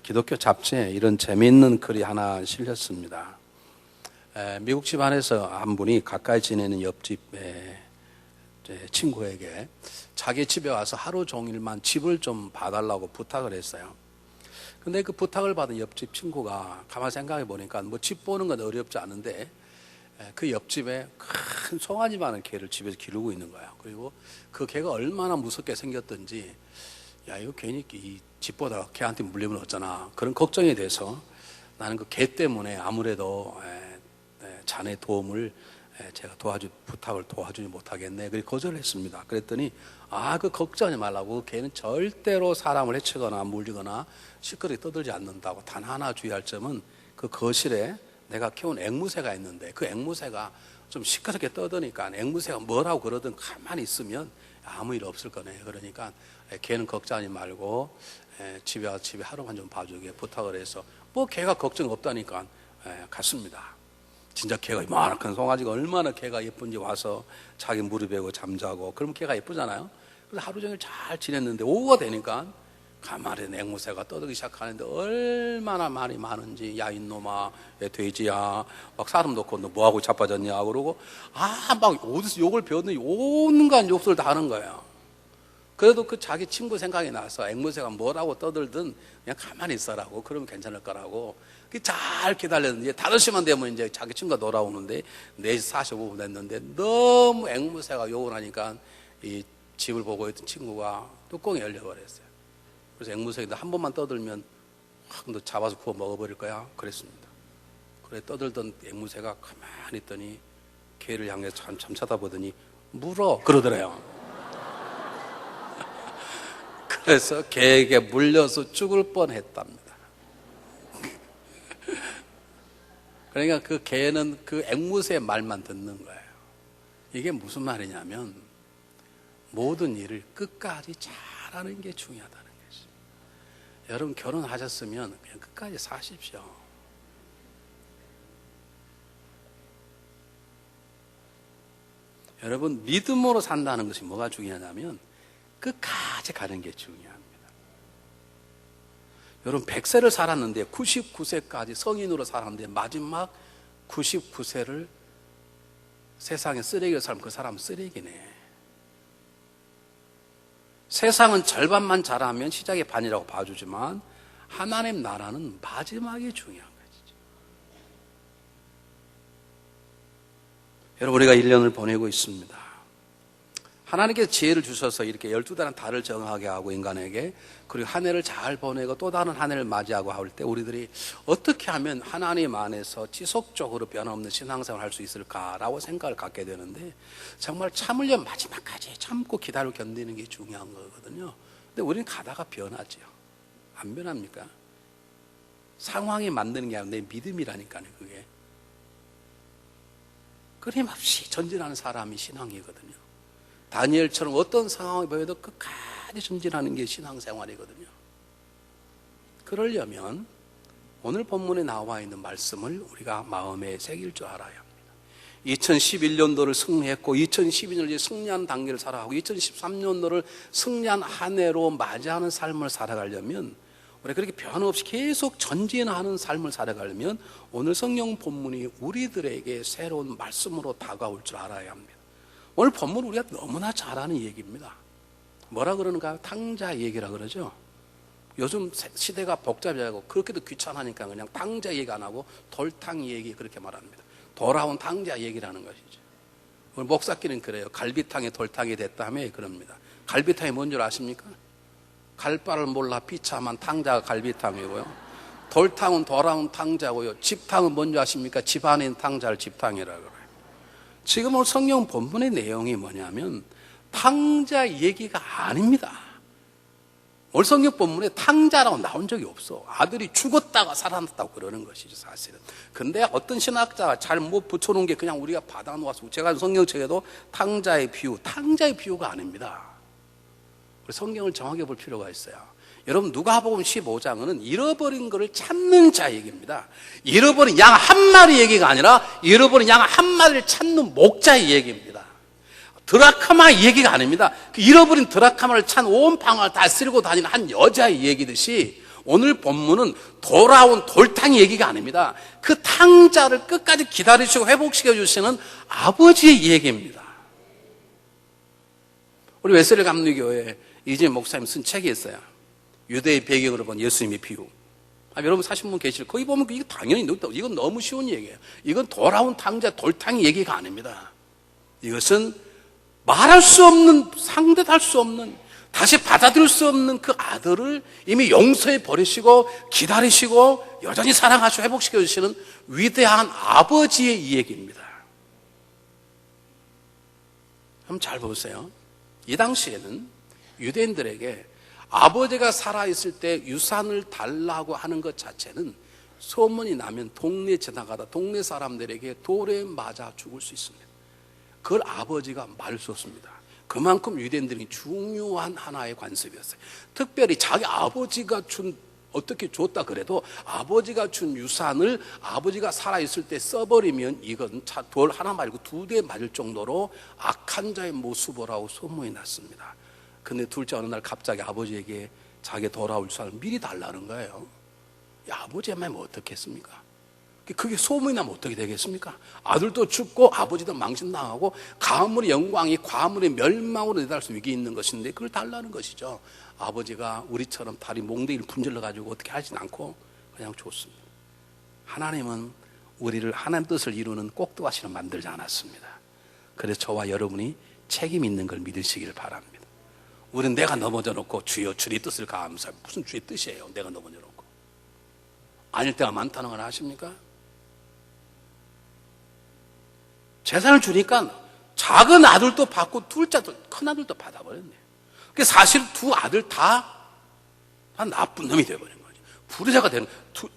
기독교 잡지에 이런 재미있는 글이 하나 실렸습니다. 미국 집안에서 한 분이 가까이 지내는 옆집 친구에게 자기 집에 와서 하루 종일만 집을 좀 봐달라고 부탁을 했어요. 근데 그 부탁을 받은 옆집 친구가 가만히 생각해 보니까 뭐 집 보는 건 어렵지 않은데 그 옆집에 큰 송아지 많은 개를 집에서 기르고 있는 거예요. 그리고 그 개가 얼마나 무섭게 생겼던지, 야, 이거 괜히 이 집보다 개한테 물리면 어쩌나, 그런 걱정이 돼서 나는 그 개 때문에 아무래도 자네 도움을 제가 부탁을 도와주지 못하겠네. 그래서 거절했습니다. 그랬더니 그 걱정하지 말라고, 그 개는 절대로 사람을 해치거나 물리거나 시끄럽게 떠들지 않는다고. 단 하나 주의할 점은 그 거실에 내가 키운 앵무새가 있는데 그 앵무새가 좀 시끄럽게 떠드니까 앵무새가 뭐라고 그러든 가만히 있으면 아무 일 없을 거네. 그러니까 걔는 걱정하지 말고 집에 와서 집에 하루만 좀 봐주게 부탁을 해서, 뭐 걔가 걱정 없다니까 갔습니다. 진짜 걔가 이만한 송아지가 얼마나 걔가 예쁜지 와서 자기 무릎에 잠자고, 그러면 걔가 예쁘잖아요. 그래서 하루 종일 잘 지냈는데 오후가 되니까 가만히 앵무새가 떠들기 시작하는데 얼마나 말이 많은지, 야 이놈아, 돼지야, 막 사람 놓고 너 뭐하고 자빠졌냐 그러고 막 어디서 욕을 배웠는지 온갖 욕설을 다 하는 거예요. 그래도 그 자기 친구 생각이 나서 앵무새가 뭐라고 떠들든 그냥 가만히 있어라고, 그러면 괜찮을 거라고 잘 기다렸는데 5시만 되면 이제 자기 친구가 돌아오는데 4시 45분 됐는데 너무 앵무새가 욕을 하니까 이 집을 보고 있던 친구가 뚜껑이 열려버렸어요. 그래서 앵무새가 한 번만 떠들면 확 너 잡아서 구워 먹어버릴 거야 그랬습니다. 그래 떠들던 앵무새가 가만히 있더니 개를 향해서 참 쳐다보더니 물어 그러더래요. 그래서 개에게 물려서 죽을 뻔했답니다. 그러니까 그 개는 그 앵무새의 말만 듣는 거예요. 이게 무슨 말이냐면 모든 일을 끝까지 잘하는 게 중요하다는 것입니다. 여러분 결혼하셨으면 그냥 끝까지 사십시오. 여러분 믿음으로 산다는 것이 뭐가 중요하냐면 끝까지 가는 게 중요합니다. 여러분 100세를 살았는데 99세까지 성인으로 살았는데 마지막 99세를 세상에 쓰레기로 살면 그 사람은 쓰레기네. 세상은 절반만 잘하면 시작의 반이라고 봐주지만 하나님 나라는 마지막이 중요한 것이죠. 여러분 우리가 1년을 보내고 있습니다. 하나님께서 지혜를 주셔서 이렇게 12달은 달을 정하게 하고 인간에게, 그리고 한 해를 잘 보내고 또 다른 한 해를 맞이하고 할 때 우리들이 어떻게 하면 하나님 안에서 지속적으로 변함없는 신앙생활을 할 수 있을까라고 생각을 갖게 되는데, 정말 참으려면 마지막까지 참고 기다리고 견디는 게 중요한 거거든요. 근데 우리는 가다가 변하죠. 안 변합니까? 상황이 만드는 게 아니라 내 믿음이라니까요. 그게 끊임없이 전진하는 사람이 신앙이거든요. 다니엘처럼 어떤 상황이 보여도 끝까지 전진하는 게 신앙생활이거든요. 그러려면 오늘 본문에 나와 있는 말씀을 우리가 마음에 새길 줄 알아야 합니다. 2011년도를 승리했고 2012년을 승리한 단계를 살아가고 2013년도를 승리한 한 해로 맞이하는 삶을 살아가려면, 우리가 그렇게 변함없이 계속 전진하는 삶을 살아가려면 오늘 성경 본문이 우리들에게 새로운 말씀으로 다가올 줄 알아야 합니다. 오늘 본문 우리가 너무나 잘 아는 얘기입니다. 뭐라 그러는가요? 탕자 얘기라 그러죠. 요즘 시대가 복잡해하고 그렇게도 귀찮으니까 그냥 탕자 얘기 안 하고 돌탕 얘기 그렇게 말합니다. 돌아온 탕자 얘기라는 것이죠. 오늘 목사끼리는 그래요. 갈비탕이 돌탕이 됐다며 그럽니다. 갈비탕이 뭔 줄 아십니까? 갈바를 몰라 비참한 탕자가 갈비탕이고요. 돌탕은 돌아온 탕자고요. 집탕은 뭔 줄 아십니까? 집 안에 있는 탕자를 집탕이라고 그래요. 지금 오늘 성경 본문의 내용이 뭐냐면 탕자 얘기가 아닙니다. 오늘 성경 본문에 탕자라고 나온 적이 없어. 아들이 죽었다가 살아났다고 그러는 것이죠, 사실은. 근데 어떤 신학자가 잘못 붙여놓은 게 그냥 우리가 받아놓았고, 제가 성경책에도 탕자의 비유가 아닙니다. 우리 성경을 정확히 볼 필요가 있어요. 여러분 누가복음 15장은 잃어버린 것을 찾는 자 얘기입니다. 잃어버린 양 한 마리 얘기가 아니라 잃어버린 양 한 마리를 찾는 목자의 얘기입니다. 드라크마 얘기가 아닙니다. 그 잃어버린 드라크마를 찾는 온 방을 다 쓸고 다니는 한 여자의 얘기듯이 오늘 본문은 돌아온 돌탕 얘기가 아닙니다. 그 탕자를 끝까지 기다리시고 회복시켜 주시는 아버지의 얘기입니다. 우리 웨슬리 감리교회 이재 목사님 쓴 책이 있어요. 유대의 배경으로 본 예수님의 비유. 여러분 사신 분 계실 거기 보면 이거 당연히 이건 너무 쉬운 얘기예요. 이건 돌아온 탕자 돌탕 얘기가 아닙니다. 이것은 말할 수 없는, 상대할 수 없는, 다시 받아들일 수 없는 그 아들을 이미 용서해 버리시고 기다리시고 여전히 사랑하시고 회복시켜 주시는 위대한 아버지의 이야기입니다. 한번 잘 보세요. 이 당시에는 유대인들에게 아버지가 살아있을 때 유산을 달라고 하는 것 자체는 소문이 나면 동네 지나가다 동네 사람들에게 돌에 맞아 죽을 수 있습니다. 그걸 아버지가 말할 수 없습니다. 그만큼 유대인들이 중요한 하나의 관습이었어요. 특별히 자기 아버지가 어떻게 줬다 그래도 아버지가 준 유산을 아버지가 살아있을 때 써버리면 이건 돌 하나 말고 2대 맞을 정도로 악한 자의 모습이라고 소문이 났습니다. 근데 둘째 어느 날 갑자기 아버지에게 자기 돌아올 유산을 미리 달라는 거예요. 아버지만 뭐 어떻겠습니까? 그게 소문이 나면 어떻게 되겠습니까? 아들도 죽고 아버지도 망신당하고 가문의 영광이 과문의 멸망으로 내달릴 수 위기에 있는 것인데 그걸 달라는 것이죠. 아버지가 우리처럼 다리 몽둥이를 분질러가지고 어떻게 하진 않고 그냥 줬습니다. 하나님은 우리를 하나님 뜻을 이루는 꼭두가시로 만들지 않았습니다. 그래서 저와 여러분이 책임 있는 걸 믿으시길 바랍니다. 우리는 내가 넘어져 놓고 주여 주의 뜻을 감사합니다. 무슨 주의 뜻이에요? 내가 넘어져 놓고. 아닐 때가 많다는 걸 아십니까? 재산을 주니까 작은 아들도 받고 둘째 아들, 큰 아들도 받아버렸네요. 그러니까 사실 두 아들 다 나쁜 놈이 되어버린 거죠. 부르자가 되는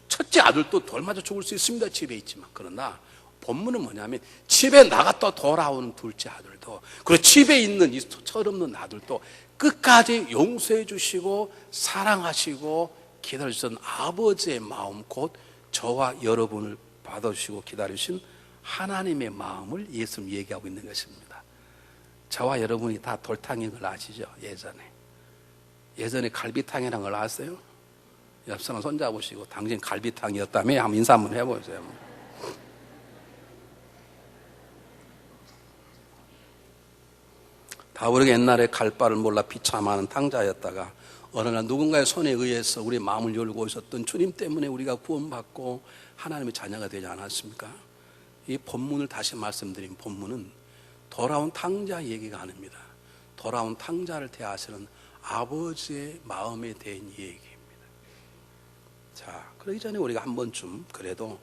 첫째 아들도 돌 맞아 죽을 수 있습니다. 집에 있지만. 그러나 본문은 뭐냐면 집에 나갔다 돌아오는 둘째 아들도 그리고 집에 있는 이 철없는 아들도 끝까지 용서해 주시고 사랑하시고 기다려주신 아버지의 마음 곧 저와 여러분을 받아주시고 기다리신 하나님의 마음을 예수님 얘기하고 있는 것입니다. 저와 여러분이 다 돌탕인 걸 아시죠? 예전에 갈비탕이라는 걸 아세요? 옆 사람 손잡으시고 당신 갈비탕이었다며 한번 인사 한번 해보세요. 다우리가 옛날에 갈 바를 몰라 비참하는 탕자였다가 어느 날 누군가의 손에 의해서 우리의 마음을 열고 있었던 주님 때문에 우리가 구원받고 하나님의 자녀가 되지 않았습니까? 이 본문을 다시 말씀드린 본문은 돌아온 탕자 얘기가 아닙니다. 돌아온 탕자를 대하시는 아버지의 마음에 대한 얘기입니다. 자, 그러기 전에 우리가 한 번쯤 그래도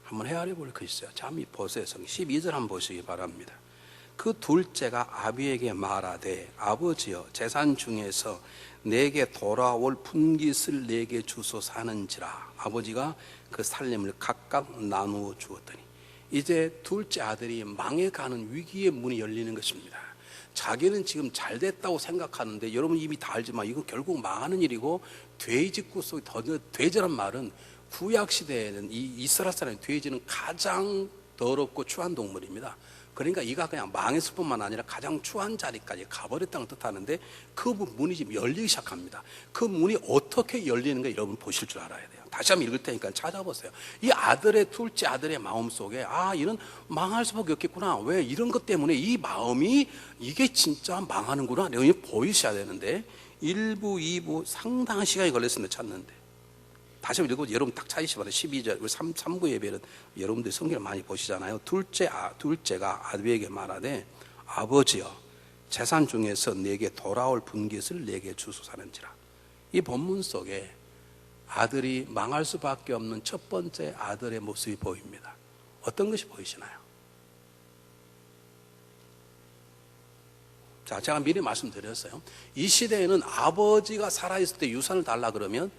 한번 헤아려 볼 거 있어요. 자, 한번 보세요. 12절 한번 보시기 바랍니다. 그 둘째가 아비에게 말하되 아버지여 재산 중에서 내게 돌아올 분깃을 내게 주소서 하는지라. 아버지가 그 살림을 각각 나누어 주었더니 이제 둘째 아들이 망해가는 위기의 문이 열리는 것입니다. 자기는 지금 잘 됐다고 생각하는데 여러분 이미 다 알지만 이건 결국 망하는 일이고 돼지국 속에 돼지란 말은 구약시대에는 이 이스라엘 사람의 돼지는 가장 더럽고 추한 동물입니다. 그러니까 이가 그냥 망했을 뿐만 아니라 가장 추한 자리까지 가버렸다는 뜻하는데 그 문이 지금 열리기 시작합니다. 그 문이 어떻게 열리는가 여러분 보실 줄 알아야 돼요. 다시 한번 읽을 테니까 찾아보세요. 이 아들의 둘째 아들의 마음속에 이런 망할 수밖에 없겠구나. 왜 이런 것 때문에 이 마음이 이게 진짜 망하는구나. 여러분이 보이셔야 되는데 1부, 2부 상당한 시간이 걸렸습니다. 찾는데. 다시 한번 읽고 여러분 딱 찾으시면 12절 우리 3부 예배는 여러분들이 성경을 많이 보시잖아요. 둘째가 아비에게 말하되 아버지여 재산 중에서 내게 돌아올 분깃을 내게 주소서하는지라. 이 본문 속에 아들이 망할 수밖에 없는 첫 번째 아들의 모습이 보입니다. 어떤 것이 보이시나요? 자, 제가 미리 말씀드렸어요. 이 시대에는 아버지가 살아있을 때 유산을 달라 그러면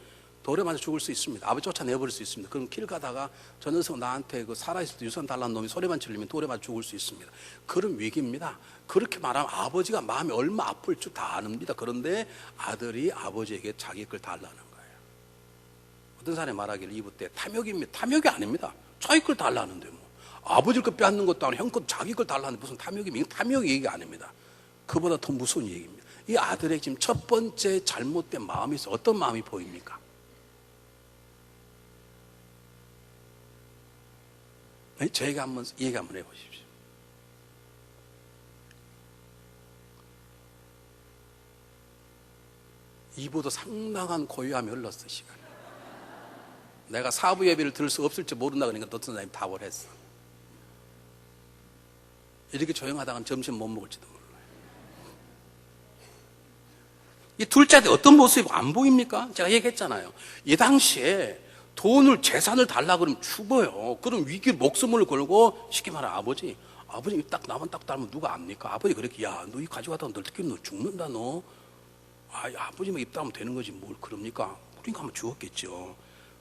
돌에 맞아 죽을 수 있습니다. 아버지 쫓아내버릴 수 있습니다. 그럼 길 가다가 저 녀석 나한테 그 살아있을 때 유산 달라는 놈이 소리만 지르면 돌에 맞아 죽을 수 있습니다. 그런 위기입니다. 그렇게 말하면 아버지가 마음이 얼마 아플 줄 다 아닙니다. 그런데 아들이 아버지에게 자기 걸 달라는 거예요. 어떤 사람이 말하기를 이부 때 탐욕입니다. 탐욕이 아닙니다. 자기 걸 달라는데 뭐. 아버지 걸 빼앗는 것도 아니고 형 것 자기 걸 달라는데 무슨 탐욕입니까? 이건 탐욕 얘기가 아닙니다. 그보다 더 무서운 얘기입니다. 이 아들의 지금 첫 번째 잘못된 마음이 있어. 어떤 마음이 보입니까? 저에게 한번 얘기 한번 해보십시오. 이보도 상당한 고요함이 흘렀어, 시간이. 내가 사부 예배를 들을 수 없을지 모른다 그러니까 어떤 사람이 답을 했어. 이렇게 조용하다간 점심 못 먹을지도 몰라요. 이 둘째 아들이 어떤 모습이 안 보입니까? 제가 얘기했잖아요. 이 당시에 돈을, 재산을 달라 그러면 죽어요. 그럼 위기 목숨을 걸고 쉽게 말하면 아버지 딱 나만 딱 닮으면 누가 압니까? 아버지 그렇게, 야, 너 이 가져가다가 너 죽는다, 너. 아버지만 입 닫으면 되는 거지, 뭘 그럽니까? 그러니까 하면 죽었겠죠.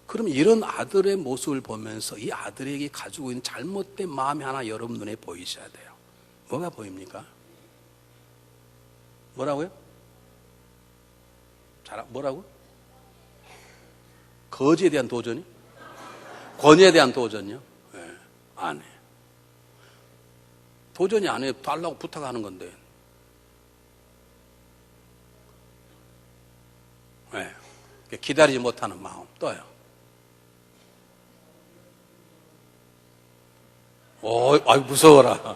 그럼 이런 아들의 모습을 보면서 이 아들에게 가지고 있는 잘못된 마음이 하나 여러분 눈에 보이셔야 돼요. 뭐가 보입니까? 뭐라고요? 뭐라고? 거지에 대한 도전이? 권위에 대한 도전이요? 네, 안 해. 도전이 안 해. 달라고 부탁하는 건데. 네. 기다리지 못하는 마음. 또요. 아이, 무서워라.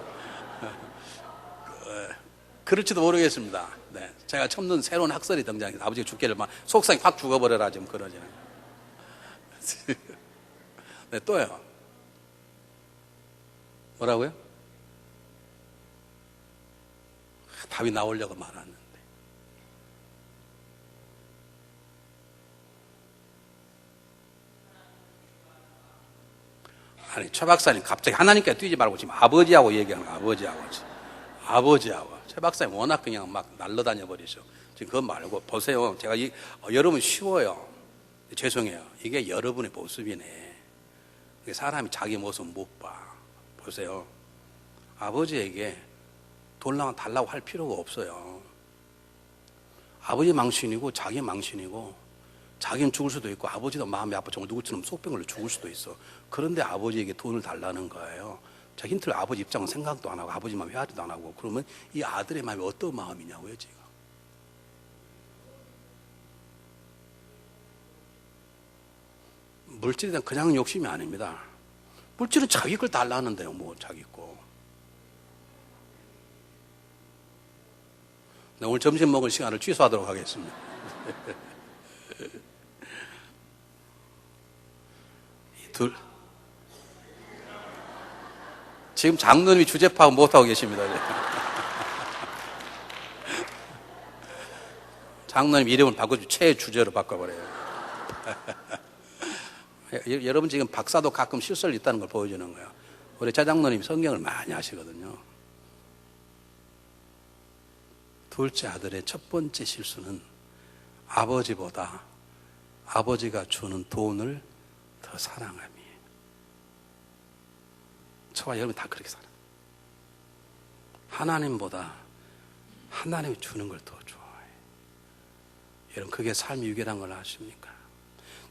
그럴지도 모르겠습니다. 네. 제가 처음 듣는 새로운 학설이 등장해서 아버지가 죽기를 막 속상히 확 죽어버려라, 지금 그러지. 네, 또요. 뭐라고요? 답이 나오려고 말하는데. 아니, 최 박사님 갑자기 하나님께 뛰지 말고 지금 아버지하고 얘기하는 거예요. 아버지하고. 최 박사님 워낙 그냥 막 날라다녀 버리죠. 지금 그거 말고 보세요. 제가 여러분 쉬워요. 죄송해요. 이게 여러분의 모습이네. 사람이 자기 모습 못 봐. 보세요. 아버지에게 돈랑 달라고 할 필요가 없어요. 아버지 망신이고 자기 망신이고 자기는 죽을 수도 있고 아버지도 마음이 아파 정말 누구처럼 속병으로 죽을 수도 있어. 그런데 아버지에게 돈을 달라는 거예요. 자, 힌트를 아버지 입장은 생각도 안 하고 아버지 마음 헤아리도 안 하고 그러면 이 아들의 마음이 어떤 마음이냐고요, 지금. 물질에 대한 그냥 욕심이 아닙니다. 물질은 자기 걸 달라는데요, 뭐 자기 거. 네, 오늘 점심 먹을 시간을 취소하도록 하겠습니다. 지금 장로님이 주제 파악 못하고 계십니다. 장로님 이름을 바꾸지 최주제로 바꿔버려요. 여러분 지금 박사도 가끔 실수를 있다는 걸 보여주는 거예요. 우리 차장로님 성경을 많이 하시거든요. 둘째 아들의 첫 번째 실수는 아버지보다 아버지가 주는 돈을 더 사랑함이에요. 저와 여러분 다 그렇게 살아요. 하나님보다 하나님이 주는 걸 더 좋아해요. 여러분 그게 삶의 위기라는 걸 아십니까?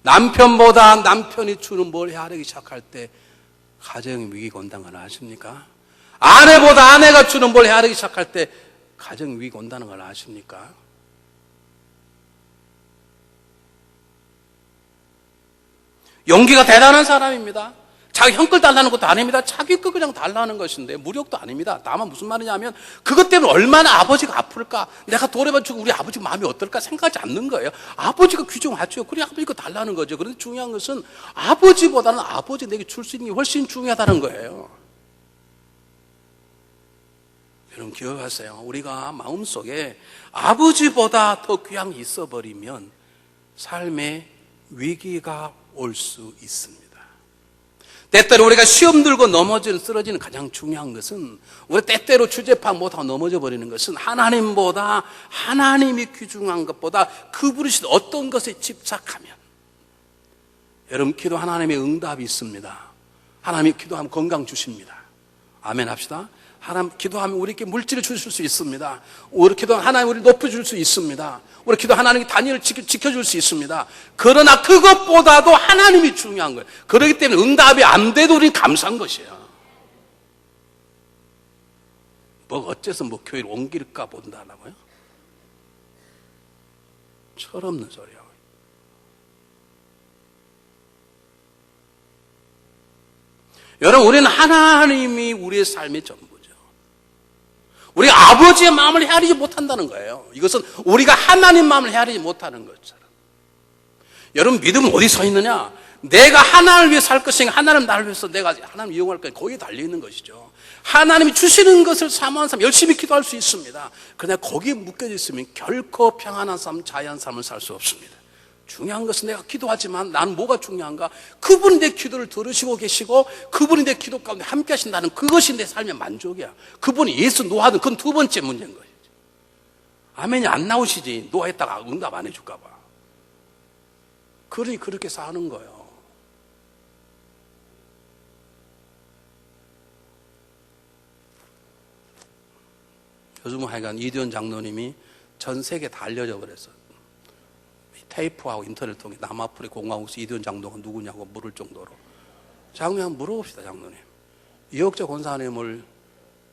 남편보다 남편이 주는 뭘 헤아리기 시작할 때 가정의 위기가 온다는 걸 아십니까? 아내보다 아내가 주는 뭘 헤아리기 시작할 때 가정의 위기가 온다는 걸 아십니까? 용기가 대단한 사람입니다. 자기 형걸 달라는 것도 아닙니다. 자기 거 그냥 달라는 것인데 무력도 아닙니다. 다만 무슨 말이냐면 그것 때문에 얼마나 아버지가 아플까, 내가 돌아봐주고 우리 아버지 마음이 어떨까 생각하지 않는 거예요. 아버지가 규정하죠. 그래 아버지 거 달라는 거죠. 그런데 중요한 것은 아버지보다는 아버지 내게 줄 수 있는 게 훨씬 중요하다는 거예요. 여러분 기억하세요. 우리가 마음속에 아버지보다 더 귀한 게 있어버리면 삶에 위기가 올 수 있습니다. 때때로 우리가 시험 들고 넘어지는 쓰러지는 가장 중요한 것은 우리 때때로 주제 파악 못하고 넘어져 버리는 것은 하나님보다 하나님이 귀중한 것보다 그 부르신 어떤 것에 집착하면 여러분 기도 하나님의 응답이 있습니다. 하나님이 기도하면 건강 주십니다. 아멘 합시다. 하나님 기도하면 우리에게 물질을 주실 수 있습니다. 우리 기도하면 하나님 우리를 높여줄 수 있습니다. 우리 기도 하나님이 단위를 지켜줄 수 있습니다. 그러나 그것보다도 하나님이 중요한 거예요. 그렇기 때문에 응답이 안 돼도 우리는 감사한 것이에요. 뭐 어째서 뭐 교회를 옮길까 본다라고요? 철없는 소리야. 여러분, 우리는 하나님이 우리의 삶의 전부죠. 우리가 아버지의 마음을 헤아리지 못한다는 거예요. 이것은 우리가 하나님 마음을 헤아리지 못하는 것처럼. 여러분, 믿음은 어디 서 있느냐? 내가 하나님을 위해 살 것인가, 하나님 나를 위해서 내가 하나님을 이용할 것인가, 거기에 달려있는 것이죠. 하나님이 주시는 것을 사모하는 사람, 열심히 기도할 수 있습니다. 그러나 거기에 묶여져 있으면 결코 평안한 삶, 자유한 삶을 살 수 없습니다. 중요한 것은 내가 기도하지만 나는 뭐가 중요한가? 그분이 내 기도를 들으시고 계시고 그분이 내 기도 가운데 함께 하신다는 그것이 내 삶의 만족이야. 그분이 예수 노하든 그건 두 번째 문제인 것이지. 아멘이 안 나오시지. 노했다가 응답 안 해줄까 봐. 그러니 그렇게 사는 거예요. 요즘은 하여간 이두현 장로님이 전 세계에 다 알려져 버렸어요. 테이프하고 인터넷 통해 남아프리카 공화국에서 이두현 장로가 누구냐고 물을 정도로. 장로님 한번 물어봅시다, 장로님. 이혁재 권사님을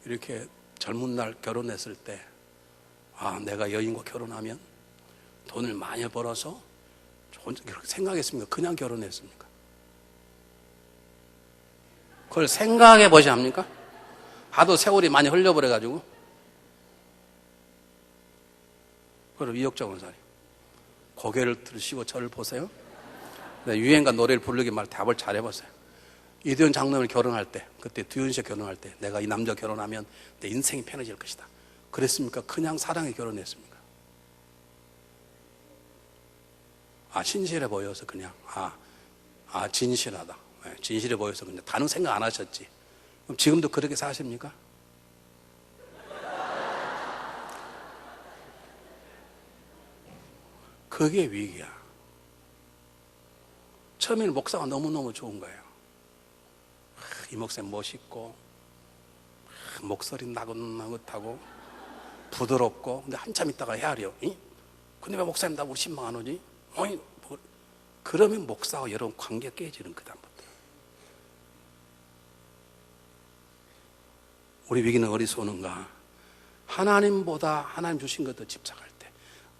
이렇게 젊은 날 결혼했을 때, 아, 내가 여인과 결혼하면 돈을 많이 벌어서 그렇게 생각했습니까? 그냥 결혼했습니까? 그걸 생각해 보셔야 합니까? 하도 세월이 많이 흘려버려가지고. 그럼 이혁재 권사님, 고개를 들으시고 저를 보세요. 유행가 노래를 부르기 말 답을 잘 해보세요. 이두현 장로를 결혼할 때, 그때 두현 씨가 결혼할 때, 내가 이 남자 결혼하면 내 인생이 편해질 것이다. 그랬습니까? 그냥 사랑에 결혼했습니까? 아, 신실해 보여서 그냥, 진실하다. 진실해 보여서 그냥 다른 생각 안 하셨지. 그럼 지금도 그렇게 사십니까? 그게 위기야. 처음에는 목사가 너무너무 좋은 거예요. 이 목사님 멋있고, 목소리 나긋나긋하고, 부드럽고, 근데 한참 있다가 헤아려. 근데 왜 목사님 나 우리 신방 안 오지? 그러면 목사와 여러분 관계가 깨지는 그다음부터. 우리 위기는 어디서 오는가? 하나님보다 하나님 주신 것도 집착할 때.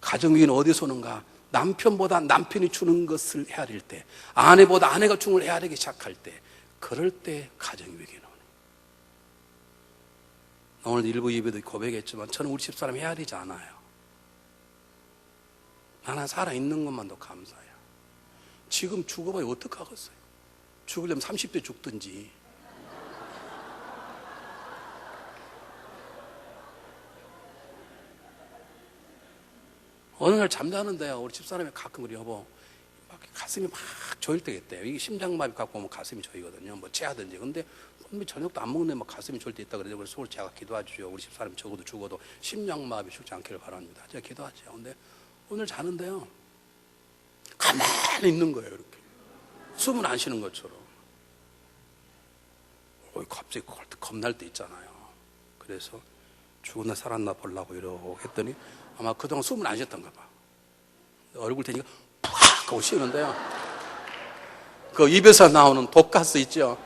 가정 위기는 어디서 오는가? 남편보다 남편이 주는 것을 헤아릴 때, 아내보다 아내가 주는 걸 헤아리기 시작할 때, 그럴 때 가정 위기는 오는. 오늘 일부 예배도 고백했지만 저는 우리 집사람 헤아리지 않아요. 나는 살아있는 것만도 감사해요. 지금 죽어봐야 어떡하겠어요? 죽으려면 30대 죽든지. 어느 날 잠자는데요, 우리 집사람이 가끔 우리 여보, 막 가슴이 막 조일 때가 있대요. 이게 심장마비 갖고 오면 가슴이 조이거든요. 뭐 체하든지. 근데 저녁도 안 먹는데 막 가슴이 조일 때 있다 그래서 그래서 서울 제가 기도하죠. 우리 집사람 적어도 죽어도 심장마비 죽지 않기를 바랍니다. 제가 기도하죠. 근데 오늘 자는데요, 가만히 있는 거예요, 이렇게. 숨을 안 쉬는 것처럼. 갑자기 겁날 때 있잖아요. 그래서 죽었나 살았나 보려고 이러고 했더니 아마 그동안 숨을 안 쉬었던가 봐. 얼굴 대니까 팍 하고 쉬는데요. 그 입에서 나오는 독가스 있죠?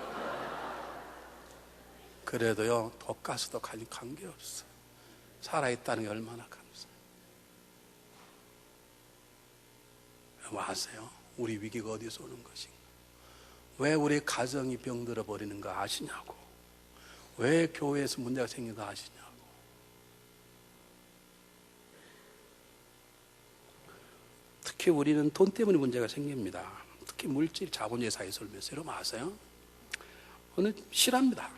그래도요, 독가스도 관계없어. 살아있다는 게 얼마나 감사해요. 여러분 아세요? 우리 위기가 어디서 오는 것인가? 왜 우리 가정이 병들어 버리는가 아시냐고. 왜 교회에서 문제가 생긴가 아시냐고. 특히 우리는 돈 때문에 문제가 생깁니다. 특히 물질, 자본주의 사회에 살면서. 여러분 아세요? 오늘 실합니다.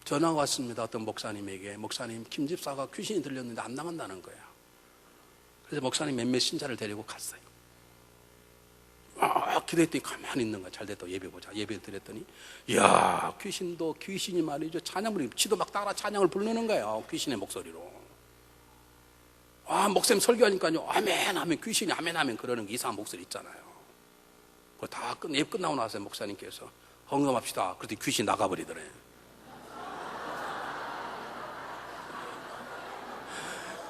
전화가 왔습니다. 어떤 목사님에게. 목사님, 김 집사가 귀신이 들렸는데 안 나간다는 거예요. 그래서 목사님 몇몇 신자를 데리고 갔어요. 기도했더니 가만히 있는 거야. 잘 됐다. 예배 보자. 예배 드렸더니, 이야, 귀신이 말이죠. 찬양을, 지도 막 따라 찬양을 부르는 거예요. 귀신의 목소리로. 목사님 설교하니까요, 아멘 하면 귀신이 아멘 하면 그러는 게 이상한 목소리 있잖아요. 그거 다 예배 끝나고 나서 목사님께서 헌금합시다. 그랬더니 귀신 나가버리더래.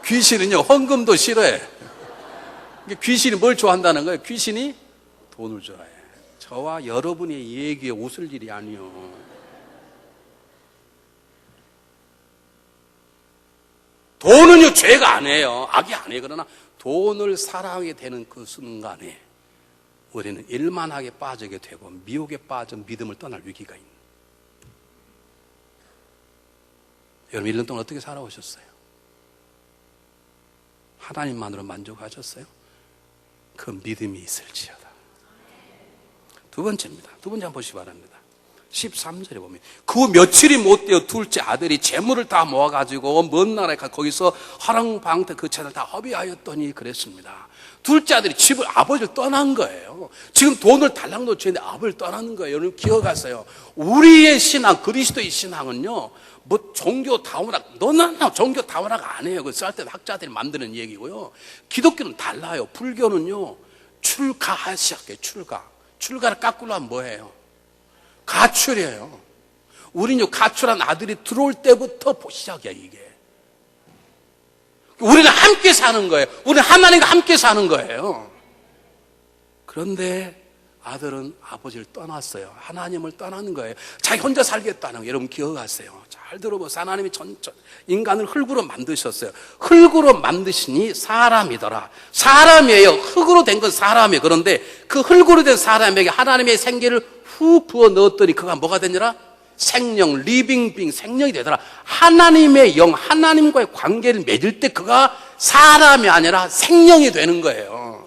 귀신은요, 헌금도 싫어해. 귀신이 뭘 좋아한다는 거예요? 귀신이 돈을 좋아해. 저와 여러분의 얘기에 웃을 일이 아니요. 돈은요, 죄가 아니에요. 악이 아니에요. 그러나 돈을 사랑하게 되는 그 순간에 우리는 일만하게 빠지게 되고 미혹에 빠져 믿음을 떠날 위기가 있는 여러분 1년 동안 어떻게 살아오셨어요? 하나님만으로 만족하셨어요? 그 믿음이 있을지어다. 두 번째입니다. 두 번째 한번 보시기 바랍니다. 13절에 보면 그 며칠이 못되어 둘째 아들이 재물을 다 모아가지고 먼 나라에 가 거기서 화랑방태 그 채를 다 허비하였더니 그랬습니다. 둘째 아들이 집을 아버지를 떠난 거예요. 지금 돈을 달랑도 주는데 아버지를 떠나는 거예요. 여러분 기억하세요. 우리의 신앙, 그리스도의 신앙은요, 뭐 종교 다원학, 너는 종교 다원학 안 해요. 그 쌀 때 학자들이 만드는 얘기고요. 기독교는 달라요. 불교는요, 출가하시작해요. 출가를 까꾸로 하면 뭐예요? 가출이에요. 우리는 가출한 아들이 들어올 때부터 시작이야, 이게. 우리는 함께 사는 거예요. 우리는 하나님과 함께 사는 거예요. 그런데 아들은 아버지를 떠났어요. 하나님을 떠나는 거예요. 자기 혼자 살겠다는 거 여러분 기억하세요. 잘 들어보세요. 하나님이 인간을 흙으로 만드셨어요. 흙으로 만드시니 사람이더라. 사람이에요. 흙으로 된 건 사람이에요. 그런데 그 흙으로 된 사람에게 하나님의 생기를 후 부어 넣었더니 그가 뭐가 되니라? 생명, 리빙, 생명이 되더라. 하나님의 영, 하나님과의 관계를 맺을 때 그가 사람이 아니라 생명이 되는 거예요.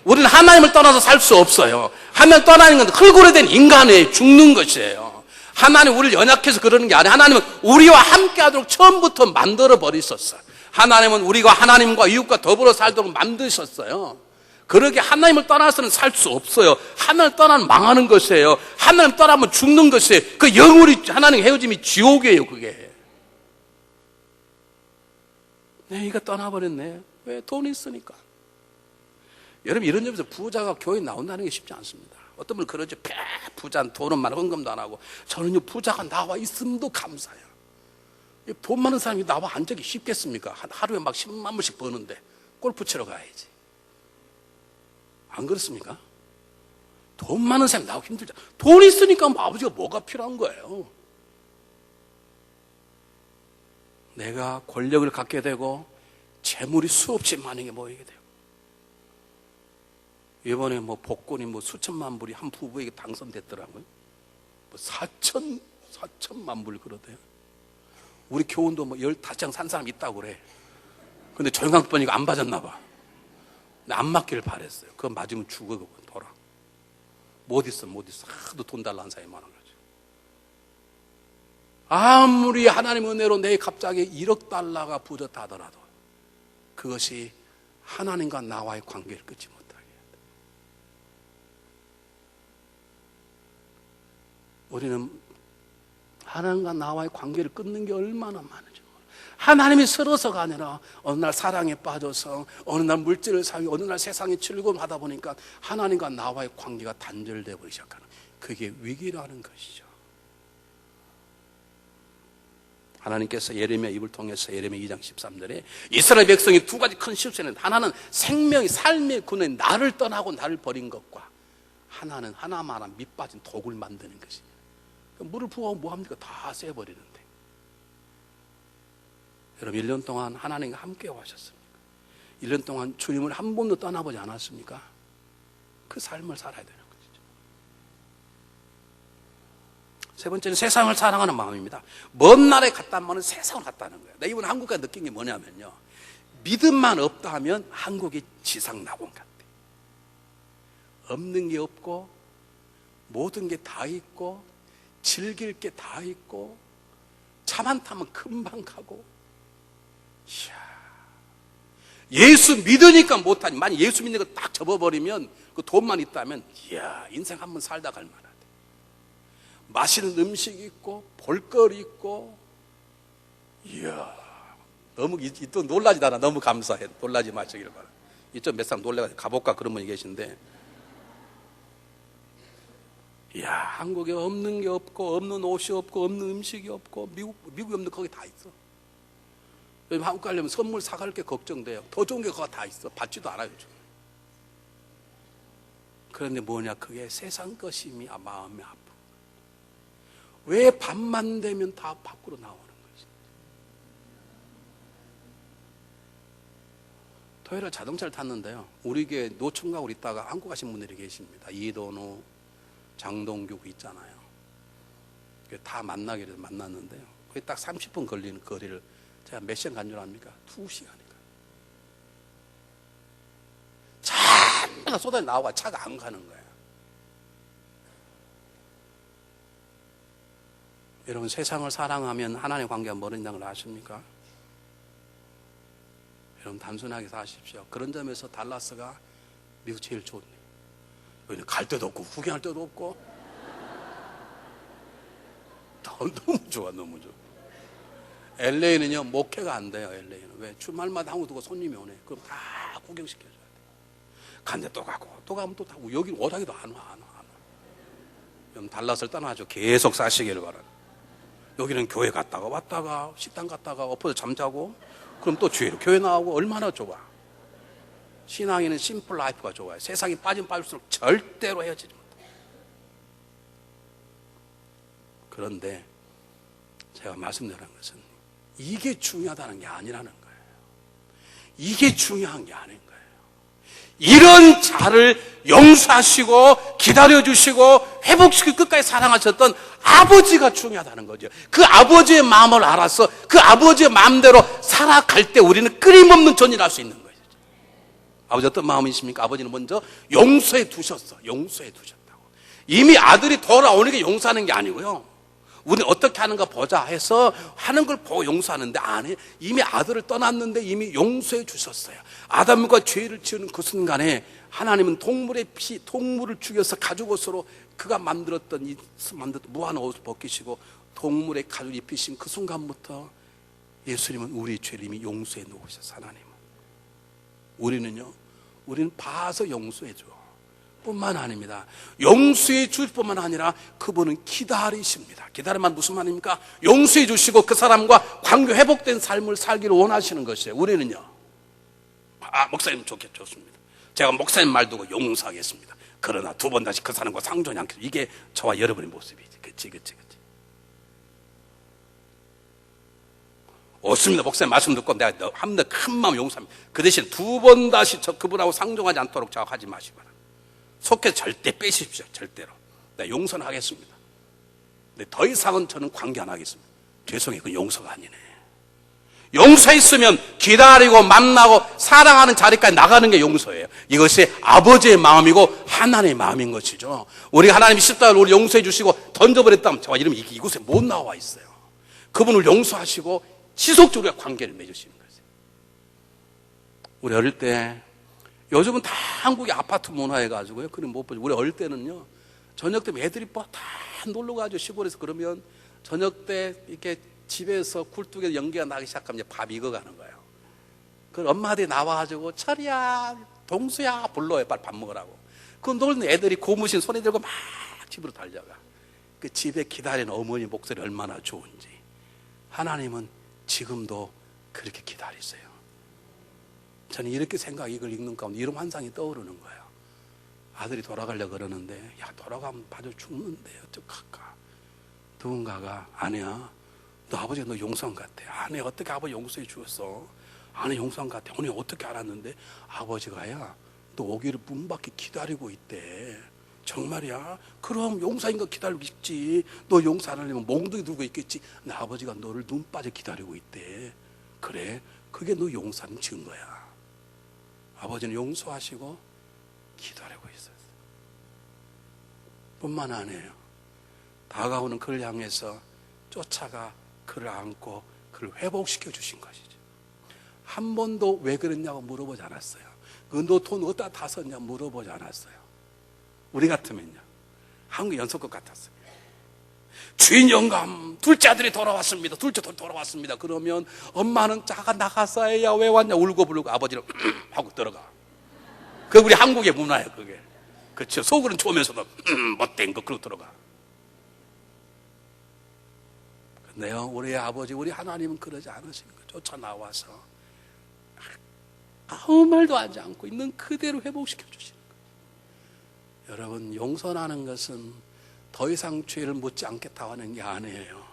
우리는 하나님을 떠나서 살 수 없어요. 하나님을 떠나는 건 흙으로 된 인간이에요. 죽는 것이에요. 하나님 우리를 연약해서 그러는 게 아니라 하나님은 우리와 함께 하도록 처음부터 만들어 버리셨어요. 하나님은 우리가 하나님과 이웃과 더불어 살도록 만드셨어요. 그러게 하나님을 떠나서는 살 수 없어요. 하나님을 떠나면 망하는 것이에요. 하나님을 떠나면 죽는 것이에요. 그 영원히 하나님 헤어짐이 지옥이에요, 그게. 이가 떠나버렸네. 왜? 돈이 있으니까. 여러분 이런 점에서 부자가 교회 나온다는 게 쉽지 않습니다. 어떤 분은 그러죠. 부자는 돈은 많아 헌금도 안 하고. 저는요 부자가 나와 있음도 감사해요. 돈 많은 사람이 나와 앉기 쉽겠습니까? 하루에 막 10만 불씩 버는데 골프 치러 가야지. 안 그렇습니까? 돈 많은 사람이 나오기 힘들죠. 돈 있으니까 뭐 아버지가 뭐가 필요한 거예요. 내가 권력을 갖게 되고 재물이 수없이 많은 게 모이게 되고 이번에 뭐 복권이 뭐 수천만 불이 한 부부에게 당선됐더라고요. 뭐 4천만 불 그러대요. 우리 교원도 뭐 15장 산 사람 있다고 그래. 근데 조용한 보니까 안 맞았나 봐. 안 맞기를 바랬어요. 그거 맞으면 죽어, 그건 돌아. 못 있어. 하도 돈 달라는 사람이 많아가지고. 아무리 하나님 은혜로 내 갑자기 1억 달러가 부족하더라도 그것이 하나님과 나와의 관계를 끊지 못하게 해야 돼. 우리는 하나님과 나와의 관계를 끊는 게 얼마나 많은지. 하나님이 싫어서가 아니라 어느 날 사랑에 빠져서 어느 날 물질을 사고 어느 날 세상에 즐거움하다 보니까 하나님과 나와의 관계가 단절되어 버리기 시작하는 그게 위기라는 것이죠. 하나님께서 예레미야 입을 통해서 예레미야 2장 13절에 이스라엘 백성이 두 가지 큰 실수했는데 하나는 생명이 삶의 근원인 나를 떠나고 나를 버린 것과 하나는 하나만한 밑 빠진 독을 만드는 것입니다. 물을 부어하면 뭐합니까? 다 쎄버리는데 여러분 1년 동안 하나님과 함께 하셨습니까? 1년 동안 주님을 한 번도 떠나보지 않았습니까? 그 삶을 살아야 되는 것이죠. 세 번째는 세상을 사랑하는 마음입니다. 먼 나라에 갔다는 말은 세상을 갔다는 거예요. 나 이번 한국에 느낀 게 뭐냐면요, 믿음만 없다 하면 한국이 지상낙원 같아. 없는 게 없고 모든 게 다 있고 즐길 게 다 있고 차만 타면 금방 가고. 이야, 예수 믿으니까 못하니 만약 예수 믿는 거 딱 접어버리면 그 돈만 있다면 이야 인생 한번 살다 갈 만하대. 맛있는 음식 있고 볼거리 있고 이야 너무 또 놀라지도 않아. 너무 감사해. 놀라지 마시기를 바라. 이쪽 몇 사람 놀래가지고 가볼까 그런 분이 계신데 이야 한국에 없는 게 없고 없는 옷이 없고 없는 음식이 없고 미국에 없는 거기 다 있어. 한국 가려면 선물 사갈 게 걱정돼요. 더 좋은 게 거기 다 있어. 받지도 않아요. 요즘. 그런데 뭐냐 그게 세상 것임이 마음이 아프고 왜 밤만 되면 다 밖으로 나오는 거지. 토요일에 자동차를 탔는데요, 우리 교회 노총각으로 있다가 한국 가신 분들이 계십니다. 이돈우, 장동규 있잖아요. 다 만나기를 만났는데요, 거기 딱 30분 걸리는 거리를 제가 몇 시간 간 줄 압니까? 2시간이니까. 차가 쏟아져 나오고 차가 안 가는 거예요. 여러분, 세상을 사랑하면 하나님의 관계가 멀어진다는 걸 아십니까? 여러분, 단순하게 사십시오. 그런 점에서 달라스가 미국 제일 좋네. 여기는 갈 데도 없고 구경할 데도 없고 너무 좋아, 너무 좋아. LA는요 목회가 안 돼요. LA는 왜? 주말마다 한국 두고 손님이 오네. 그럼 다 구경시켜줘야 돼. 간데 또 가고 또 가면 또 타고. 여기 오다기도 안 와. 여러분, 달라스를 떠나죠. 계속 사시기를 바랍니다. 여기는 교회 갔다가 왔다가 식당 갔다가 엎어서 잠자고 그럼 또 교회 나오고. 얼마나 좋아. 신앙에는 심플 라이프가 좋아요. 세상에 빠지면 빠질수록 절대로 헤어지지 못해요. 그런데 제가 말씀드리는 것은 이게 중요하다는 게 아니라는 거예요. 이게 중요한 게 아닌 거예요. 이런 자를 용서하시고 기다려주시고 회복시키고 끝까지 사랑하셨던 아버지가 중요하다는 거죠. 그 아버지의 마음을 알아서 그 아버지의 마음대로 살아갈 때 우리는 끊임없는 전이할 수 있는 거예요. 아버지 어떤 마음이십니까? 아버지는 먼저 용서해 두셨어. 용서해 두셨다고. 이미 아들이 돌아오는 게 용서하는 게 아니고요. 우리는 어떻게 하는가 보자 해서 하는 걸 보고 용서하는데 아니, 이미 아들을 떠났는데 이미 용서해 주셨어요. 아담과 죄를 지은 그 순간에 하나님은 동물을 죽여서 가죽옷으로 그가 만들었던 무한 옷을 벗기시고 동물의 가죽 입히신 그 순간부터 예수님은 우리의 죄를 이미 용서해 놓으셨어요. 하나님은. 우리는 봐서 용서해 줘 뿐만 아닙니다. 용서해 줄 뿐만 아니라 그분은 기다리십니다. 기다리면 무슨 말입니까? 용서해 주시고 그 사람과 관계 회복된 삶을 살기를 원하시는 것이에요. 우리는요, 목사님 좋습니다. 제가 목사님 말 두고 용서하겠습니다. 그러나 두 번 다시 그 사람과 상존이 않겠습니다. 이게 저와 여러분의 모습이지. 그치. 없습니다. 목사님 말씀 듣고 내가 한번 큰 마음 용서합니다. 그 대신 두 번 다시 그분하고 상종하지 않도록 자각하지 마시기 바랍니다. 속해 절대 빼십시오. 절대로. 내가 용서는 하겠습니다. 근데 더 이상은 저는 관계 안 하겠습니다. 죄송해요. 그건 용서가 아니네. 용서했으면 기다리고 만나고 사랑하는 자리까지 나가는 게 용서예요. 이것이 아버지의 마음이고 하나님의 마음인 것이죠. 우리가 하나님이 십자가를 우리 용서해 주시고 던져버렸다면 저와 이러면 이곳에 못 나와 있어요. 그분을 용서하시고 지속적으로 관계를 맺으시는 거예요. 우리 어릴 때, 요즘은 다 한국의 아파트 문화해가지고요. 그럼 못 보죠. 우리 어릴 때는요, 저녁 때면 애들이 다 놀러가죠. 시골에서. 그러면 저녁 때 이렇게 집에서 굴뚝에 연기가 나기 시작하면 이제 밥 익어가는 거예요. 그 엄마들이 나와가지고 철이야, 동수야 불러요. 빨리 밥 먹으라고. 그 놀는 애들이 고무신 손에 들고 막 집으로 달려가. 그 집에 기다리는 어머니 목소리 얼마나 좋은지. 하나님은 지금도 그렇게 기다리세요. 저는 이렇게 이걸 읽는 가운데 이런 환상이 떠오르는 거예요. 아들이 돌아가려고 그러는데, 야, 돌아가면 빠져 죽는데 어떡할까? 누군가가, 아니야, 너 아버지가 너 용서한 것 같아. 아니, 어떻게 아버지 용서해 주었어? 아니, 용서한 것 같아. 오늘 어떻게 알았는데? 아버지가야, 너 오기를 문 밖에 기다리고 있대. 정말이야? 그럼 용서인 거 기다리고 있지. 너 용서 안 하려면 몽둥이 들고 있겠지. 내 아버지가 너를 눈 빠져 기다리고 있대. 그래, 그게 너 용서하는 증거야. 아버지는 용서하시고 기다리고 있었어요. 뿐만 아니에요. 다가오는 그를 향해서 쫓아가 그를 안고 그를 회복시켜 주신 것이죠. 한 번도 왜 그랬냐고 물어보지 않았어요. 너 돈 어디다 다 썼냐 물어보지 않았어요. 우리 같으면요, 한국 연속극 같았어요. 주인 영감, 둘째 아들이 돌아왔습니다. 둘째 아들이 돌아왔습니다. 그러면 엄마는 자가 나가서 애야 왜 왔냐 울고 부르고 아버지는 하고 들어가. 그게 우리 한국의 문화예요. 그게. 그렇죠. 속으로는 좋으면서도 못된 거 그러고 들어가. 근데요, 우리 아버지, 우리 하나님은 그러지 않으시는 거예요. 쫓아 나와서 아무 말도 하지 않고 있는 그대로 회복시켜 주시는 거예요. 여러분, 용서하는 것은 더 이상 죄를 묻지 않겠다고 하는 게 아니에요.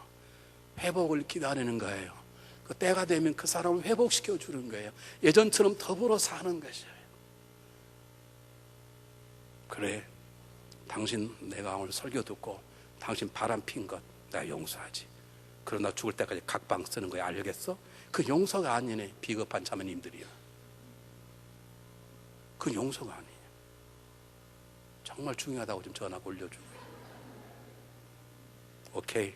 회복을 기다리는 거예요. 그 때가 되면 그 사람을 회복시켜 주는 거예요. 예전처럼 더불어 사는 것이에요. 그래, 당신 내가 오늘 설교 듣고 당신 바람 핀 것 내가 용서하지. 그러나 죽을 때까지 각방 쓰는 거야. 알겠어? 그 용서가 아니네. 비겁한 자매님들이야. 그 용서가 아니에요. 정말 중요하다고 좀 전화 올려주고. 오케이.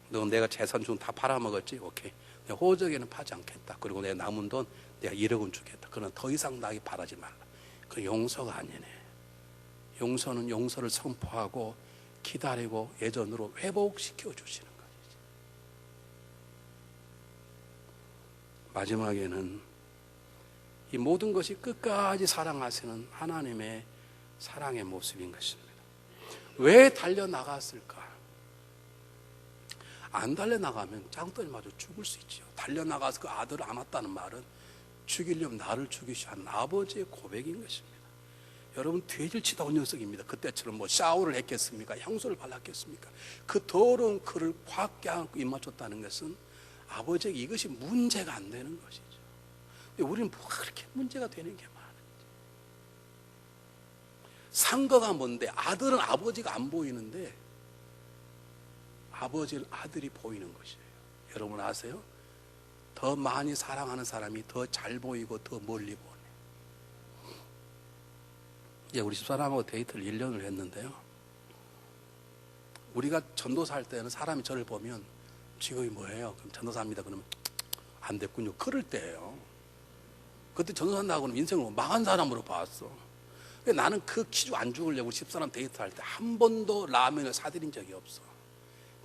너 내가 재산 좀 다 팔아먹었지? 오케이. 내가 호적에는 파지 않겠다. 그리고 내 남은 돈 내가 1억 원 주겠다. 그러나 더 이상 나에게 바라지 말라. 그 용서가 아니네. 용서는 용서를 선포하고 기다리고 예전으로 회복시켜 주시는 것이지. 마지막에는 이 모든 것이 끝까지 사랑하시는 하나님의 사랑의 모습인 것입니다. 왜 달려나갔을까? 안 달려나가면 짱돌이 맞아 죽을 수 있죠. 달려나가서 그 아들을 안았다는 말은 죽이려면 나를 죽이셔 하는 아버지의 고백인 것입니다. 여러분, 돼지를 치다 온 녀석입니다. 그때처럼 뭐 샤워를 했겠습니까? 향수를 발랐겠습니까? 그 더러운 그를 확 껴안고 입맞췄다는 것은 아버지에게 이것이 문제가 안 되는 것이죠. 근데 우리는 뭐가 그렇게 문제가 되는 게 많은지. 상거가 뭔데? 아들은 아버지가 안 보이는데 아버지는 아들이 보이는 것이에요. 여러분 아세요? 더 많이 사랑하는 사람이 더 잘 보이고 더 멀리 보네. 이제 우리 집사람하고 데이트를 1년을 했는데요. 우리가 전도사 할 때는 사람이 저를 보면 직업이 뭐예요? 그럼 전도사입니다. 그러면 안 됐군요. 그럴 때예요. 그때 전도사 한다고 하면 인생을 망한 사람으로 봤어. 나는 그 기주 안 죽으려고 집사람 데이트할 때 한 번도 라면을 사드린 적이 없어.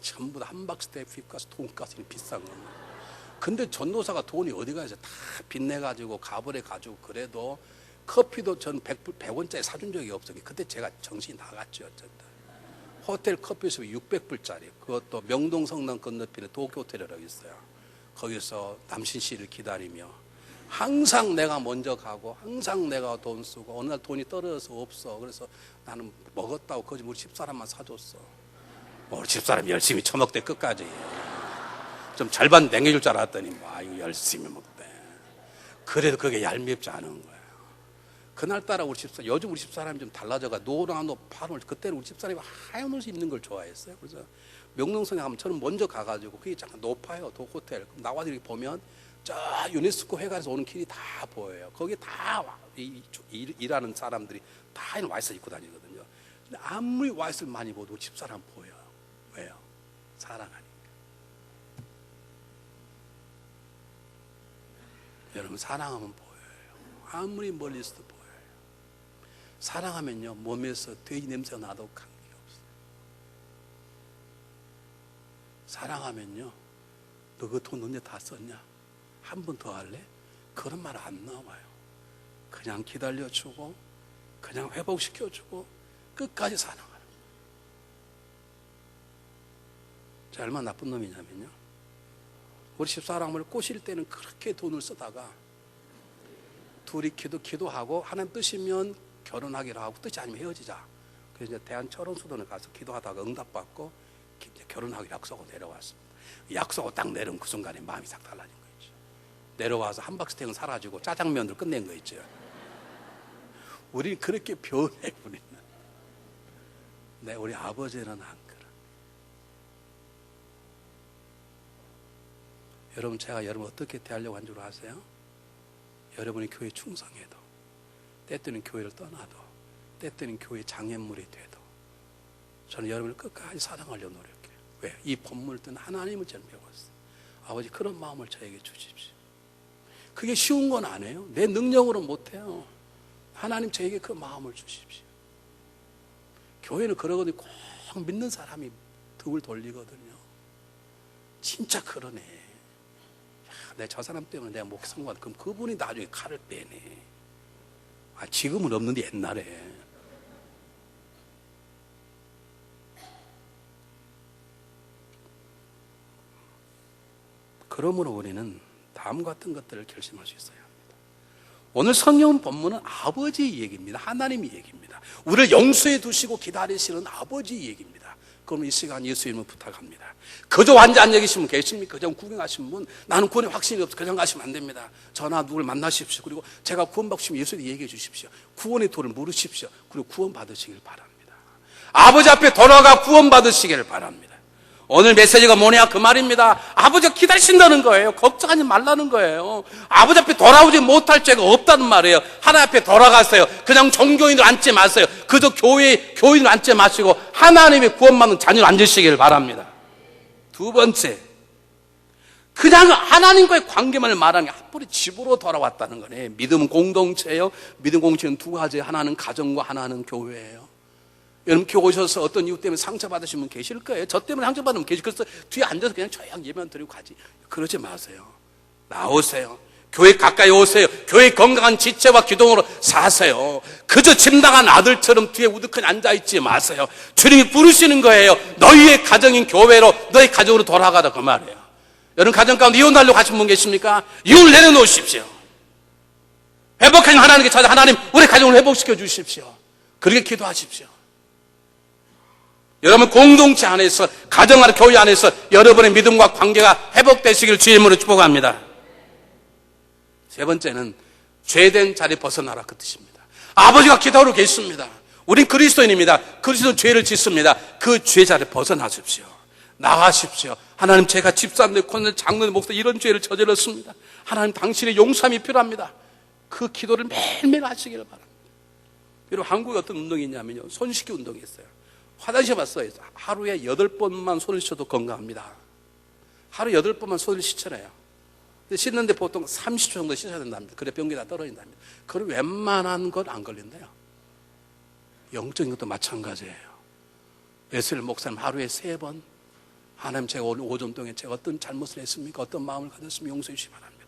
전부 다 함박스테이크, 휘가스, 돈가스 비싼 거. 근데 전도사가 돈이 어디 가서 다 빚내가지고 가버려가지고 그래도 커피도 전 100원짜리 사준 적이 없어요. 그때 제가 정신이 나갔죠. 어쨌든. 호텔 커피숍이 600불짜리. 그것도 명동 성남 건너편에 도쿄호텔이라고 있어요. 거기서 남신 씨를 기다리며 항상 내가 먼저 가고 항상 내가 돈 쓰고 어느 날 돈이 떨어져서 없어. 그래서 나는 먹었다고 거기 우리 집사람만 사줬어. 우리 집사람이 열심히 처먹대 끝까지. 좀 절반 남겨줄 줄 알았더니 이거 열심히 먹대. 그래도 그게 얄밉지 않은 거예요. 그날따라 우리 집사람, 요즘 우리 집사람이 좀 달라져가 노란 옷, 파란 옷. 그때는 우리 집사람이 하얀 옷을 입는 걸 좋아했어요. 그래서 명동성에 가면 저는 먼저 가가지고 그게 잠깐 높아요. 도호텔. 그럼 나와서 이렇게 보면 저 유네스코 회관에서 오는 길이 다 보여요. 거기 다 일하는 사람들이 다 와이스 입고 다니거든요. 근데 아무리 와이스를 많이 봐도 집사람 보여요. 왜요? 사랑하니까. 여러분, 사랑하면 보여요. 아무리 멀리 있어도 보여요. 사랑하면요, 몸에서 돼지 냄새가 나도 관계가 없어요. 사랑하면요, 너 그 돈 언제 다 썼냐? 한 번 더 할래? 그런 말 안 나와요. 그냥 기다려주고 그냥 회복시켜주고 끝까지 사랑하는 거예요. 자, 얼마나 나쁜 놈이냐면요, 우리 집사람을 꼬실 때는 그렇게 돈을 쓰다가 둘이 기도하고 하나님 뜻이면 결혼하기로 하고 뜻이 아니면 헤어지자. 그래서 이제 대한철원수도원에 가서 기도하다가 응답받고 결혼하기로 약속하고 내려왔습니다. 약속하고 딱 내려온 그 순간에 마음이 싹 달라진 거죠. 내려와서 함박스테이크는 사라지고 짜장면으로 끝낸 거 있죠. 우리는 그렇게 변해. 우리는. 네, 우리 아버지는 안 그래. 여러분, 제가 여러분 어떻게 대하려고 한 줄 아세요? 여러분이 교회 충성해도, 때때는 교회를 떠나도, 때때는 교회 장애물이 돼도 저는 여러분을 끝까지 사랑하려고 노력해요. 왜? 이 본문을 뜬 하나님을 저는 배웠어요. 아버지, 그런 마음을 저에게 주십시오. 그게 쉬운 건 아니에요. 내 능력으로 못해요. 하나님 저에게 그 마음을 주십시오. 교회는 그러거든요. 꼭 믿는 사람이 등을 돌리거든요. 진짜 그러네. 내 저 사람 때문에 내가 못 성공하다. 그럼 그분이 나중에 칼을 빼네. 지금은 없는데 옛날에. 그러므로 우리는 다음 같은 것들을 결심할 수 있어야 합니다. 오늘 성경 본문은 아버지의 얘기입니다. 하나님의 얘기입니다. 우리를 용서해 두시고 기다리시는 아버지의 얘기입니다. 그럼 이 시간 예수 이름을 부탁합니다. 그저 앉아 안 계신 분 계십니까? 그저 구경하신 분, 나는 구원에 확신이 없어. 그냥 가시면 안 됩니다. 저나 누구를 만나십시오. 그리고 제가 구원받고 싶으면 예수님 얘기해 주십시오. 구원의 도를 물으십시오. 그리고 구원 받으시길 바랍니다. 아버지 앞에 돌아가 구원 받으시길 바랍니다. 오늘 메시지가 뭐냐 그 말입니다. 아버지가 기다리신다는 거예요. 걱정하지 말라는 거예요. 아버지 앞에 돌아오지 못할 죄가 없다는 말이에요. 하나님 앞에 돌아가세요. 그냥 종교인을 앉지 마세요. 그저 교인을 앉지 마시고 하나님의 구원받는 자녀를 앉으시기를 바랍니다. 두 번째, 그냥 하나님과의 관계만을 말하는 게 한뿌리 집으로 돌아왔다는 거네. 믿음은 공동체예요. 믿음 공동체는 두 가지예요. 하나는 가정과 하나는 교회예요. 여러분 교회 오셔서 어떤 이유 때문에 상처받으신 분 계실 거예요. 저 때문에 상처받으면 계실 거예요. 그래서 뒤에 앉아서 그냥 조용히 예배만 드리고 가지. 그러지 마세요. 나오세요. 교회 가까이 오세요. 교회 건강한 지체와 기도로 사세요. 그저 집 나간 아들처럼 뒤에 우두커니 앉아있지 마세요. 주님이 부르시는 거예요. 너희의 가정인 교회로, 너희 가정으로 돌아가라 그 말이에요. 여러분 가정 가운데 이혼하려고 하신 분 계십니까? 이혼을 내려놓으십시오. 회복하는 하나님께 찾아 하나님 우리 가정을 회복시켜 주십시오. 그렇게 기도하십시오. 여러분 공동체 안에서 가정 안에 교회 안에서 여러분의 믿음과 관계가 회복되시길 주의 이름으로 축복합니다. 세 번째는 죄된 자리 벗어나라 그 뜻입니다. 아버지가 기도하고 계십니다. 우린 그리스도인입니다. 그리스도는 죄를 짓습니다. 그 죄 자리 벗어나십시오. 나가십시오. 하나님 제가 집사님, 권사, 장로님, 목사 이런 죄를 저질렀습니다. 하나님 당신의 용서함이 필요합니다. 그 기도를 매일매일 하시기를 바랍니다. 여러분 한국에 어떤 운동이 있냐면요. 손 씻기 운동이 있어요. 화장실 봤어요. 하루에 8번만 손을 씻어도 건강합니다. 하루 8번만 손을 씻잖아요. 씻는데 보통 30초 정도 씻어야 된답니다. 그래 병기 다 떨어진답니다. 그럼 웬만한 건 안 걸린대요. 영적인 것도 마찬가지예요. 웨슬리 목사님 하루에 3번 하나님 제가 오늘 오전 동안 제가 어떤 잘못을 했습니까? 어떤 마음을 가졌으면 용서해 주시기 바랍니다.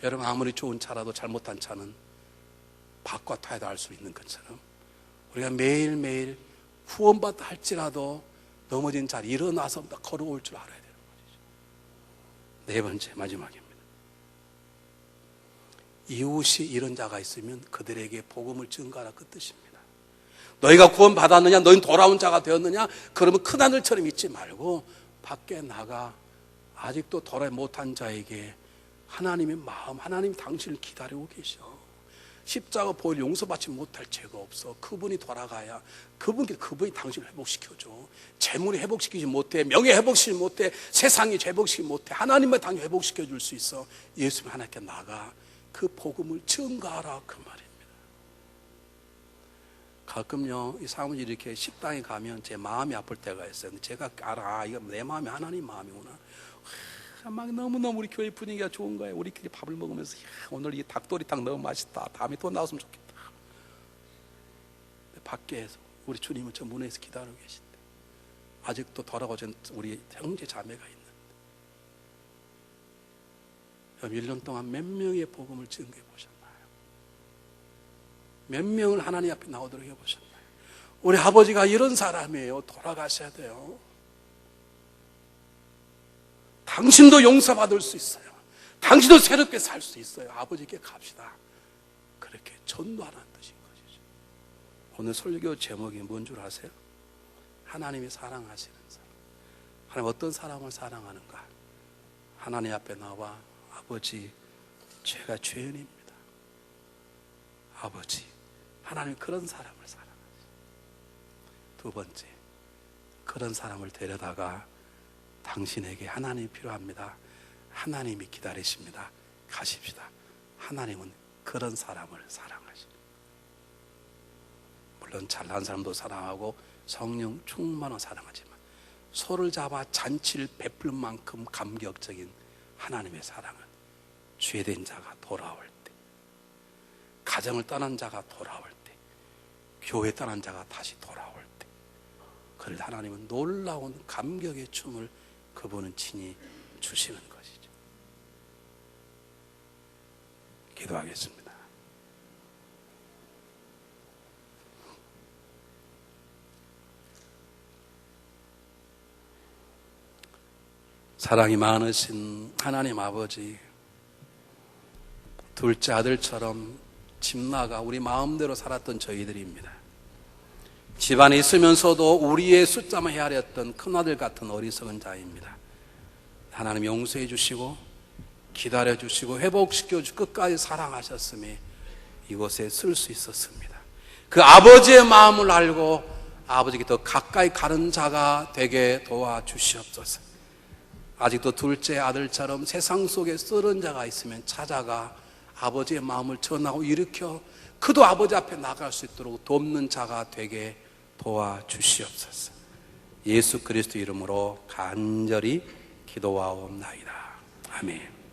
여러분 아무리 좋은 차라도 잘못한 차는 바꿔 타야 할 수 있는 것처럼 우리가 매일매일 후원받다 할지라도 넘어진 자리 일어나서 걸어올 줄 알아야 되는 것이죠. 네 번째 마지막입니다. 이웃이 이런 자가 있으면 그들에게 복음을 증거하라 그 뜻입니다. 너희가 구원 받았느냐? 너희는 돌아온 자가 되었느냐? 그러면 큰 하늘처럼 있지 말고 밖에 나가 아직도 돌아오지 못한 자에게 하나님의 마음, 하나님이 당신을 기다리고 계셔. 십자가 보혈 용서받지 못할 죄가 없어. 그분이 돌아가야 그분이 당신을 회복시켜줘. 재물이 회복시키지 못해, 명예 회복시키지 못해, 세상이 회복시키지 못해. 하나님만 당연히 회복시켜 줄 수 있어. 예수님 하나님께 나가 그 복음을 증거하라 그 말입니다. 가끔요 이 사무실 이렇게 식당에 가면 제 마음이 아플 때가 있어요. 제가 알아, 이거 내 마음이 하나님 마음이구나. 막 너무너무 우리 교회 분위기가 좋은 거예요. 우리끼리 밥을 먹으면서 오늘 이 닭도리탕 너무 맛있다. 다음에 또 나왔으면 좋겠다. 밖에서 우리 주님은 저 문에서 기다리고 계신데 아직도 돌아오신 우리 형제 자매가 있는데 1년 동안 몇 명의 복음을 증거해 보셨나요? 몇 명을 하나님 앞에 나오도록 해보셨나요? 우리 아버지가 이런 사람이에요. 돌아가셔야 돼요. 당신도 용서받을 수 있어요. 당신도 새롭게 살 수 있어요. 아버지께 갑시다. 그렇게 전도하라는 뜻인 것이죠. 오늘 설교 제목이 뭔 줄 아세요? 하나님이 사랑하시는 사람. 하나님 어떤 사람을 사랑하는가? 하나님 앞에 나와 아버지 제가 죄인입니다. 아버지 하나님 그런 사람을 사랑하시죠. 두 번째 그런 사람을 데려다가 당신에게 하나님이 필요합니다. 하나님이 기다리십니다. 가십시다. 하나님은 그런 사람을 사랑하십니다. 물론 잘난 사람도 사랑하고 성령 충만한 사랑하지만 소를 잡아 잔치를 베풀 만큼 감격적인 하나님의 사랑은 죄된 자가 돌아올 때, 가정을 떠난 자가 돌아올 때, 교회 떠난 자가 다시 돌아올 때, 그를 하나님은 놀라운 감격의 춤을 그분은 친히 주시는 것이죠. 기도하겠습니다. 사랑이 많으신 하나님 아버지, 둘째 아들처럼 집 나가 우리 마음대로 살았던 저희들입니다. 집안에 있으면서도 우리의 숫자만 헤아렸던 큰아들 같은 어리석은 자입니다. 하나님 용서해 주시고 기다려 주시고 회복시켜 주시고 끝까지 사랑하셨음에 이곳에 쓸 수 있었습니다. 그 아버지의 마음을 알고 아버지께 더 가까이 가는 자가 되게 도와주시옵소서. 아직도 둘째 아들처럼 세상 속에 썰은 자가 있으면 찾아가 아버지의 마음을 전하고 일으켜 그도 아버지 앞에 나갈 수 있도록 돕는 자가 되게 도와주시옵소서. 예수 그리스도 이름으로 간절히 기도하옵나이다. 아멘.